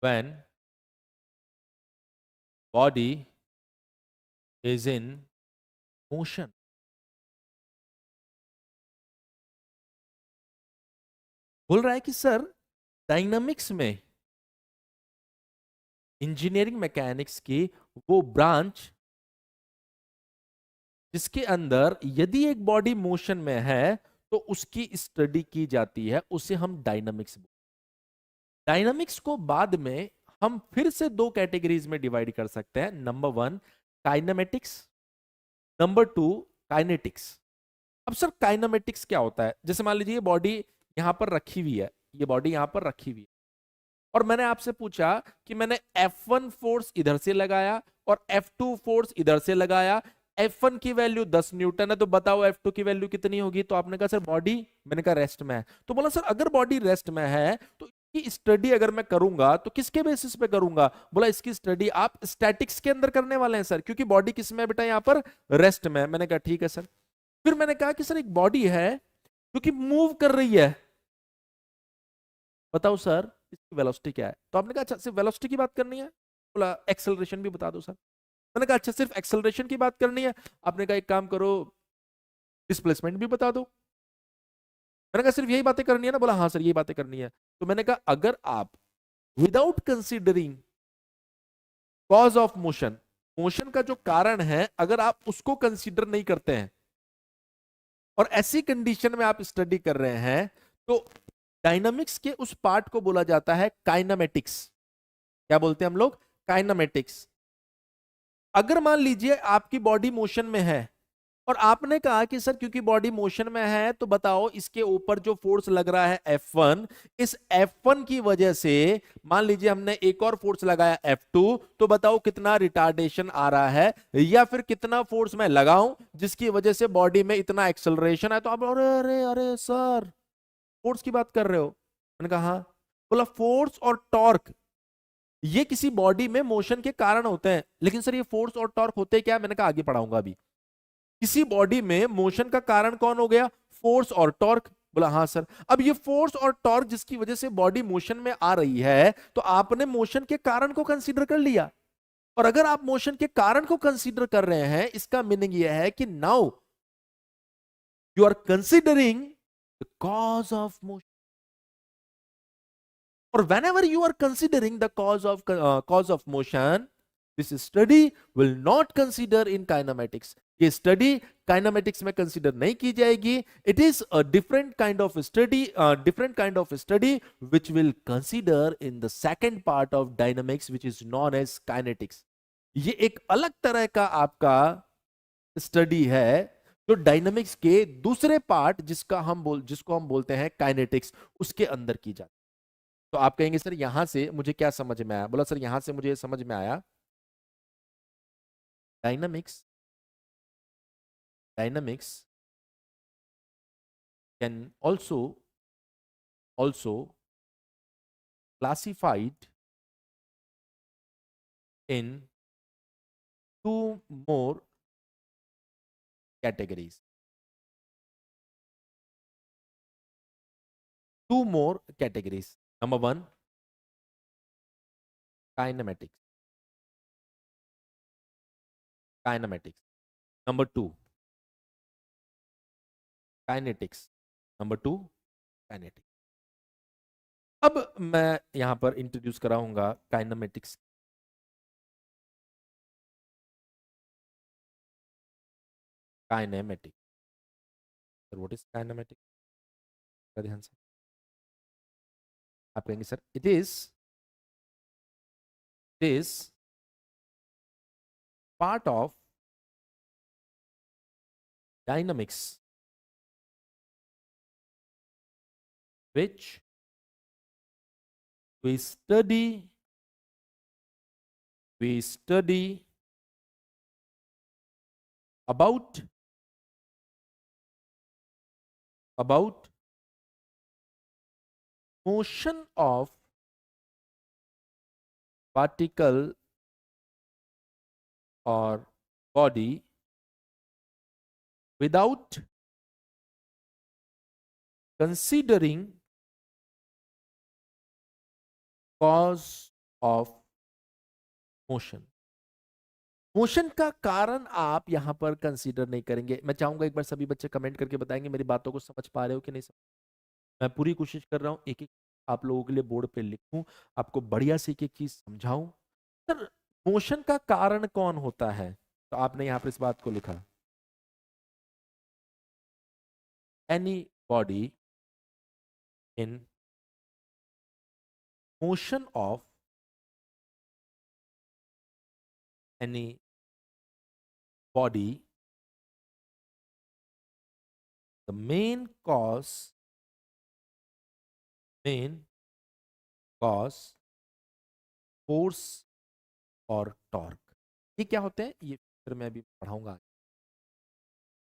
when body is in motion। बोल रहा है कि सर डायनामिक्स में engineering mechanics की वो branch जिसके अंदर यदि एक बॉडी मोशन में है तो उसकी स्टडी की जाती है, उसे हम डायनामिक्स बोलते हैं। डायनामिक्स को बाद में हम फिर से 2 कैटेगरीज में डिवाइड कर सकते हैं। Number 1 kinematics, number 2 kinetics. अब सर काइनेमेटिक्स क्या होता है? जैसे मान लीजिए ये बॉडी यहां पर रखी हुई है, ये बॉडी यहां पर रखी हुई है और मैंने आपसे पूछा कि मैंने F1 फोर्स इधर से लगाया और F2 फोर्स इधर से लगाया, F1 की वैल्यू 10 न्यूटन है, तो बताओ F2 की वैल्यू कितनी होगी? तो आपने कहा सर बॉडी, मैंने कहा रेस्ट में है। तो बोला सर अगर बॉडी रेस्ट में है तो इसकी स्टडी अगर मैं करूंगा तो किसके बेसिस पे करूंगा? बोला इसकी स्टडी आप स्टैटिक्स के अंदर करने वाले हैं सर, क्योंकि बॉडी किस में है बेटा? यहां पर रेस्ट में है। मैंने कहा ठीक है सर। फिर मैंने कहा कि सर एक बॉडी है जो कि मूव कर रही है, बताओ सर इसकी वेलोसिटी क्या है? तो आपने कहा अच्छा सिर्फ वेलोसिटी की बात करनी है? बोला एक्सेलरेशन भी बता दो सर। मैंने कहा अच्छा सिर्फ एक्सेलरेशन की बात करनी है? आपने कहा एक काम करो डिस्प्लेसमेंट भी बता दो। मैंने कहा सिर्फ यही बातें करनी है ना? बोला हाँ सर यही बातें करनी है। तो मैंने कहा अगर आप without considering cause of motion, motion का जो कारण है अगर आप उसको कंसीडर नहीं करते हैं और ऐसी कंडीशन में आप स्टडी कर रहे हैं तो डायनामिक्स के उस पार्ट को बोला जाता है काइनेमेटिक्स। क्या बोलते हैं हम लोग? काइनेमेटिक्स। अगर मान लीजिए आपकी बॉडी मोशन में है और आपने कहा कि सर क्योंकि बॉडी मोशन में है तो बताओ इसके ऊपर जो फोर्स लग रहा है F1, इस F1 की वजह से मान लीजिए हमने एक और फोर्स लगाया F2, तो बताओ कितना रिटार्डेशन आ रहा है या फिर कितना फोर्स मैं लगाऊं जिसकी वजह से बॉडी में इतना एक्सेलरेशन है? तो आप अरे अरे अरे सर फोर्स की बात कर रहे हो? मैंने कहा हाँ। बोला फोर्स और टॉर्क ये किसी बॉडी में मोशन के कारण होते हैं, लेकिन सर ये फोर्स और टॉर्क होते क्या? मैंने कहा आगे पढ़ाऊंगा अभी। किसी बॉडी में मोशन का कारण कौन हो गया? फोर्स और टॉर्क। बोला हाँ सर। अब ये फोर्स और टॉर्क जिसकी वजह से बॉडी मोशन में आ रही है तो आपने मोशन के कारण को कंसीडर कर लिया, और अगर आप मोशन के कारण को कंसीडर कर रहे हैं इसका मीनिंग यह है कि now you are considering the cause of motion. और whenever you are considering the cause of motion, this study will not consider in kinematics। ये स्टडी काइनेमेटिक्स में कंसीडर नहीं की जाएगी। It is a different kind of study, which will consider in the second part of dynamics which is known as kinetics। ये एक अलग तरह का आपका स्टडी है जो डायनामिक्स के दूसरे पार्ट जिसको हम बोलते हैं काइनेटिक्स, उसके अंदर की जाती है। तो आप कहेंगे सर यहां से मुझे क्या समझ में आया? बोला सर यहां से मुझे समझ में आया dynamics, dynamics can also classified in two more categories. Two more categories. Number one, kinematics. Kinematics. Number two, kinetics. Number two, kinetics. अब मैं यहां पर इंट्रोड्यूस कराऊंगा kinematics. Kinematics. Sir what is kinematics? ध्यान से आप कहेंगे sir it is part of dynamics which we study about motion of particle or body without considering cause of motion. Motion का कारण आप यहां पर कंसीडर नहीं करेंगे. मैं चाहूंगा एक बार सभी बच्चे कमेंट करके बताएंगे मेरी बातों को समझ पा रहे हो कि नहीं समझ. मैं पूरी कोशिश कर रहा हूं एक एक आप लोगों के लिए बोर्ड पे लिखूं, आपको बढ़िया से एक एक चीज समझाऊं. सर मोशन का कारण कौन होता है? तो आपने यहां पर इस बात को लिखा, any body in motion of any body, the main cause force और टॉर्क. ये क्या होते हैं ये फिर मैं अभी पढ़ाऊंगा.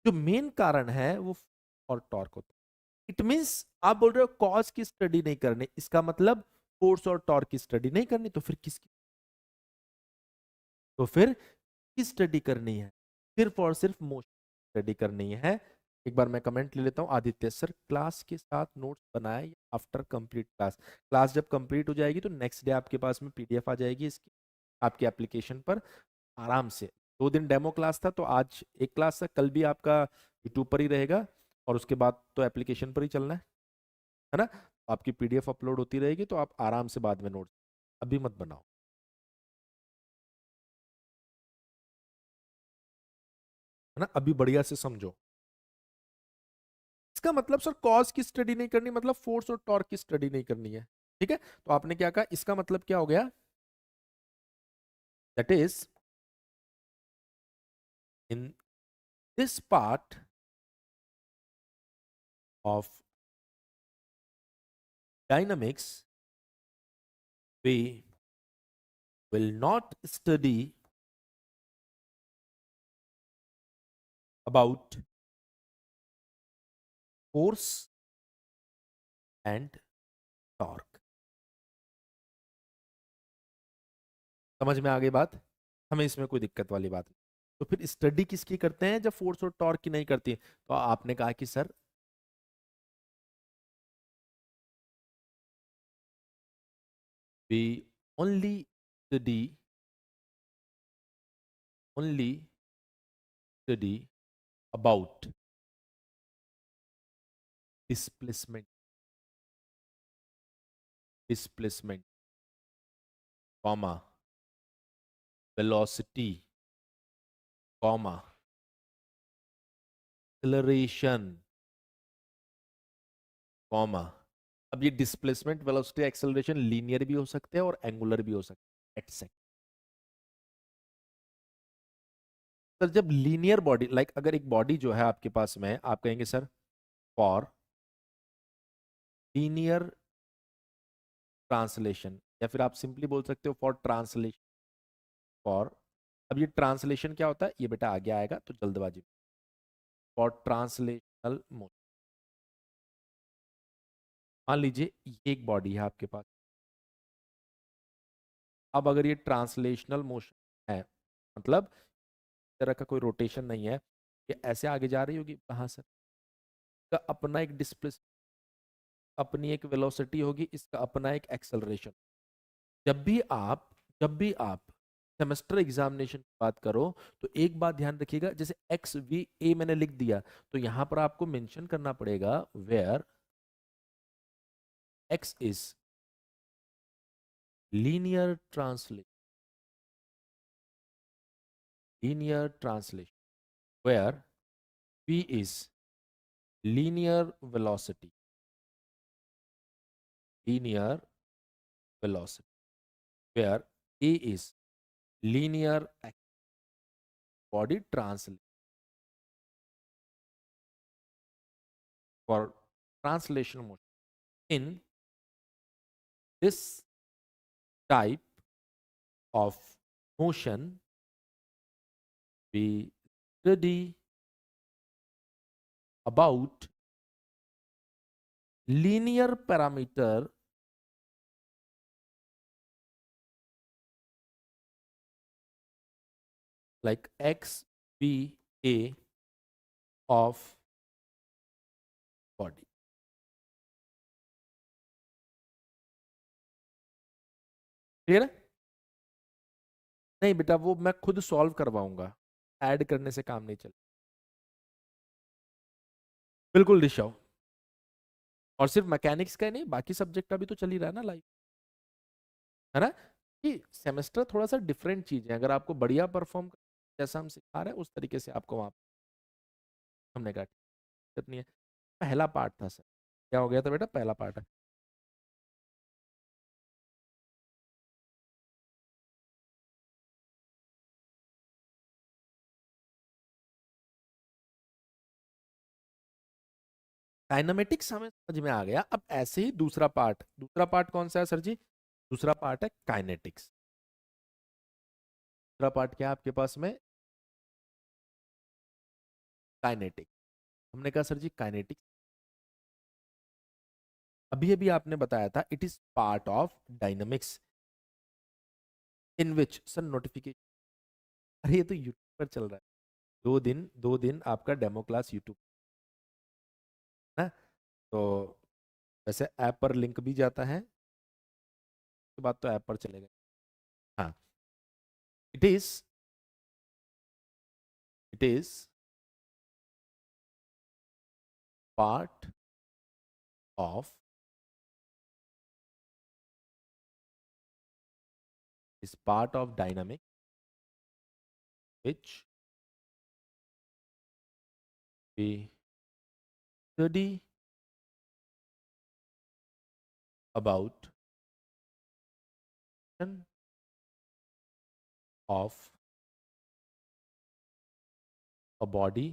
जो मेन कारण है वो और टॉर्क होता है. इट मींस आप बोल रहे हो कॉज की स्टडी नहीं करनी, इसका मतलब फोर्स और टॉर्क की स्टडी नहीं करनी. तो फिर किस स्टडी करनी है? सिर्फ और सिर्फ मोशन स्टडी करनी है. एक बार मैं कमेंट ले लेता हूं. आदित्य सर क्लास के साथ नोट्स बनाए आफ्टर कंप्लीट क्लास. क्लास जब कंप्लीट हो जाएगी तो नेक्स्ट डे आपके पास में पीडीएफ आ जाएगी इसकी आपके एप्लीकेशन पर आराम से. 2 दिन डेमो क्लास था तो आज एक क्लास था, कल भी आपका यूट्यूब पर ही रहेगा और उसके बाद तो एप्लीकेशन पर ही चलना है ना. आपकी पीडीएफ अपलोड होती रहेगी तो आप आराम से बाद में नोट्स. अभी मत बनाओ, है ना. अभी बढ़िया से समझो. इसका मतलब सर कॉज की स्टडी नहीं करनी मतलब फोर्स और टॉर्क की स्टडी नहीं करनी है. ठीक है, तो आपने क्या कहा, इसका मतलब क्या हो गया? That is in this part of dynamics we will not study about force and torque. समझ में आ गई बात? हमें इसमें कोई दिक्कत वाली बात नहीं. तो फिर स्टडी किसकी करते हैं जब फोर्स और टॉर्क की नहीं करती? तो आपने कहा कि sir we only study about displacement comma velocity comma acceleration comma. अब ये डिस्प्लेसमेंट वेलोसिटी एक्सेलरेशन लीनियर भी हो सकते हैं और एंगुलर भी हो सकते हैं एटसेट्रा. सर जब लीनियर बॉडी लाइक अगर एक बॉडी जो है आपके पास में, आप कहेंगे सर फॉर लीनियर ट्रांसलेशन, या फिर आप सिंपली बोल सकते हो फॉर ट्रांसलेशन. फॉर, अब ये ट्रांसलेशन क्या होता है ये बेटा आगे आएगा तो जल्दबाजी. फॉर ट्रांसलेशनल मोशन, मान लीजिए ये एक बॉडी है आपके पास. अब अगर ये ट्रांसलेशनल मोशन है मतलब तरह का कोई रोटेशन नहीं है, ये ऐसे आगे जा रही होगी, कहाँ सर, का अपना एक डिस्प्लेस, अपनी एक वेलोसिटी होगी, इसका अपना एक एक्सेलरेशन। जब भी आप जब भी आप सेमेस्टर एग्जामिनेशन की बात करो तो एक बात ध्यान रखिएगा, जैसे एक्स वी ए मैंने लिख दिया, तो यहां पर आपको मेंशन करना पड़ेगा where X is linear translation, linear translation, where v is linear velocity, linear velocity, where a is linear body translation. For translation motion in this type of motion, we study about linear parameter like x, b, a of body. Clear है? नहीं बेटा, वो मैं खुद solve करवाऊंगा, add करने से काम नहीं चले। बिल्कुल ऋषभ, और सिर्फ मैकेनिक्स का ही नहीं, बाकी सब्जेक्ट का भी तो चल ही रहा है ना लाइफ, है ना? कि सेमेस्टर थोड़ा सा डिफरेंट चीज है, अगर आपको बढ़िया परफॉर्म जैसा हम सिखा रहे हैं उस तरीके से आपको वहां हमने कहा दिक्कत नहीं है। पहला पार्ट था सर, क्या हो गया था बेटा, पहला पार्ट है। काइनेमेटिक्स हमें समझ में आ गया, अब ऐसे ही दूसरा पार्ट कौन सा है सर जी? दूसरा पार्ट है काइनेटिक्स। दूसरा पार्ट क्या है आपके पास में? काइनेटिक्स। हमने कहा सर जी काइनेटिक्स, अभी अभी आपने बताया था it is part of dynamics in which sir notification, अरे ये तो यूट्यूब पर चल रहा है, 2 दिन आपका डेमो क्लास यूट्यूब ना, तो वैसे ऐप पर लिंक भी जाता है, उसके बाद तो ऐप पर चलेगा। हाँ, it is it is part of is part of dynamic which we study about of a body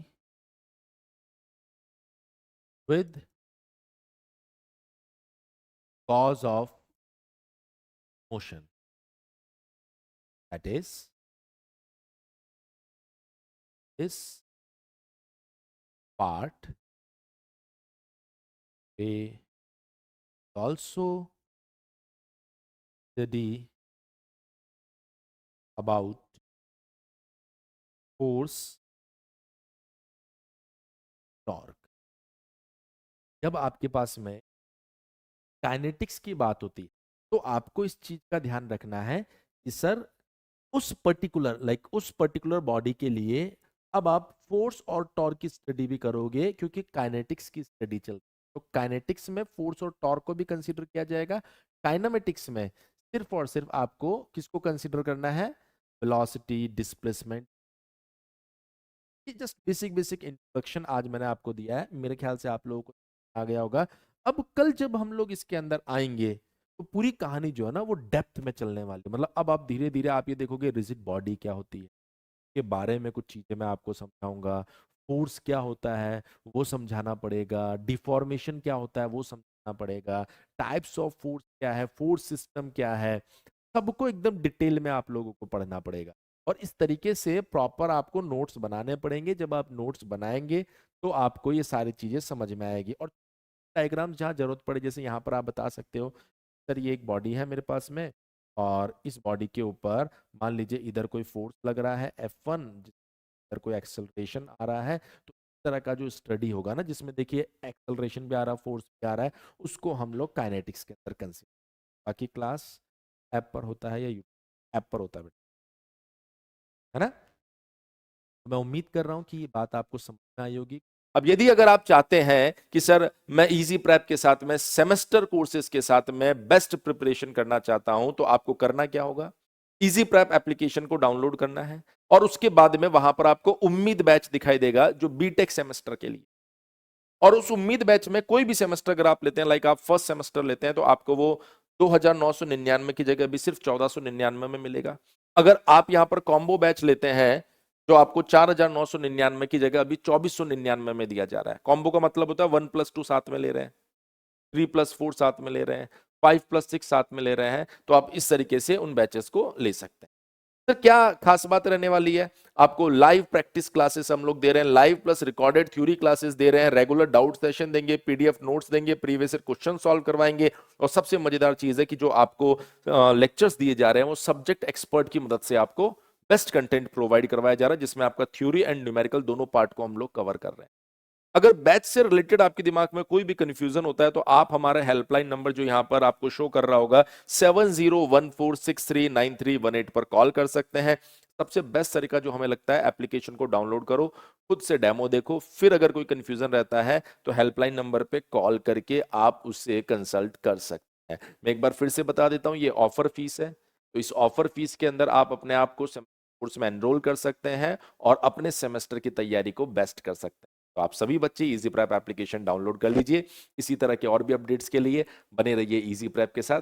with cause of motion. That is, this part we also study about force, torque. जब आपके पास में kinetics की बात होती है तो आपको इस चीज का ध्यान रखना है कि सर उस पर्टिकुलर बॉडी के लिए अब आप फोर्स और टॉर्क की स्टडी भी करोगे, क्योंकि काइनेटिक्स की स्टडी चल रही है। तो काइनेटिक्स में फोर्स और टॉर्क को भी कंसीडर किया जाएगा, काइनेमेटिक्स में सिर्फ और सिर्फ आपको किसको कंसीडर करना है? Velocity, displacement. Just basic basic introduction आज मैंने आपको दिया है, मेरे ख्याल से आप लोगों को आ गया होगा। अब कल जब हम लोग इसके अंदर आएंगे तो पूरी कहानी जो है ना वो डेप्थ में चलने वाली है। मतलब अब आप धीरे धीरे आप ये देखोगे रिजिड बॉडी क्या होती है के बारे में कुछ चीजें मैं आपको समझाऊंगा, फोर्स क्या होता है वो समझाना पड़ेगा, डिफॉर्मेशन क्या होता है वो समझाना पड़ेगा, टाइप्स ऑफ फोर्स क्या है, फोर्स सिस्टम क्या है, सबको एकदम डिटेल में आप लोगों को पढ़ना पड़ेगा। और इस तरीके से प्रॉपर आपको नोट्स बनाने पड़ेंगे, जब आप नोट्स बनाएंगे तो आपको ये सारी चीजें समझ में आएगी। और डायग्राम जहाँ जरूरत पड़े, जैसे यहाँ पर आप बता सकते हो सर ये एक बॉडी है मेरे पास में, और इस बॉडी के ऊपर मान लीजिए इधर कोई फोर्स लग रहा है F1, अंदर कोई एक्सेलरेशन आ रहा है तो इस तरह का जो स्टडी होगा ना जिसमें देखिए एक्सेलरेशन भी आ रहा है, फोर्स भी आ रहा है, उसको हम लोग काइनेटिक्स के अंदर कंसीडर। बाकी क्लास ऐप पर होता है या ऐप पर होता है बेटा, है ना? मैं उम्मीद कर रहा हूं कि ये बात आपको समझ में आई होगी। अब यदि अगर आप चाहते हैं कि सर मैं इजी प्रेप के साथ में सेमेस्टर कोर्सेज के साथ में बेस्ट प्रिपरेशन करना चाहता हूं तो आपको करना क्या होगा? इजी प्रेप एप्लीकेशन को डाउनलोड करना है और उसके बाद में वहां पर आपको उम्मीद बैच दिखाई देगा जो बीटेक सेमेस्टर के लिए। और उस उम्मीद बैच में कोई भी सेमेस्टर अगर आप लेते हैं, लाइक आप फर्स्ट सेमेस्टर लेते हैं, तो आपको वो 2999 की जगह भी सिर्फ 1499 में मिलेगा। अगर आप यहां पर कॉम्बो बैच लेते हैं जो आपको 4999 की जगह अभी 2499 में दिया जा रहा है। कॉम्बो का मतलब होता है 1+2 साथ में ले रहे हैं, 3+4 साथ में ले रहे हैं, 5+6 साथ में ले रहे हैं, तो आप इस तरीके से उन बैचेस को ले सकते हैं। सर क्या खास बात रहने वाली है? आपको लाइव प्रैक्टिस क्लासेस हम लोग दे रहे हैं, live plus recorded theory classes दे रहे हैं, रेगुलर डाउट सेशन देंगे, पीडीएफ नोट्स देंगे, प्रीवियस क्वेश्चन सॉल्व करवाएंगे, और सबसे मजेदार चीज है कि जो आपको लेक्चर्स दिए जा रहे हैं वो सब्जेक्ट एक्सपर्ट की मदद से आपको बेस्ट कंटेंट प्रोवाइड करवाया जा रहा है, जिसमें आपका थ्योरी एंड न्यूमेरिकल दोनों पार्ट को हम लोग कवर कर रहे हैं। अगर बैच से रिलेटेड आपके दिमाग में कोई भी कंफ्यूजन होता है तो आप हमारे हेल्पलाइन नंबर जो यहां पर आपको शो कर रहा होगा 7014639318 पर कॉल कर सकते हैं। सबसे बेस्ट तरीका जो हमें लगता है, एप्लीकेशन को डाउनलोड करो, खुद से डेमो देखो, फिर अगर कोई कंफ्यूजन रहता है तो हेल्पलाइन नंबर पे कॉल करके आप उससे कंसल्ट कर सकते हैं। मैं एक बार फिर से बता देता हूं, ये ऑफर फीस है, तो इस ऑफर फीस के अंदर आप अपने आप को कोर्स में एनरोल कर सकते हैं और अपने सेमेस्टर की तैयारी को बेस्ट कर सकते हैं। तो आप सभी बच्चे इजी प्रेप एप्लीकेशन डाउनलोड कर लीजिए। इसी तरह के और भी अपडेट्स के लिए बने रहिए इजी प्रेप के साथ।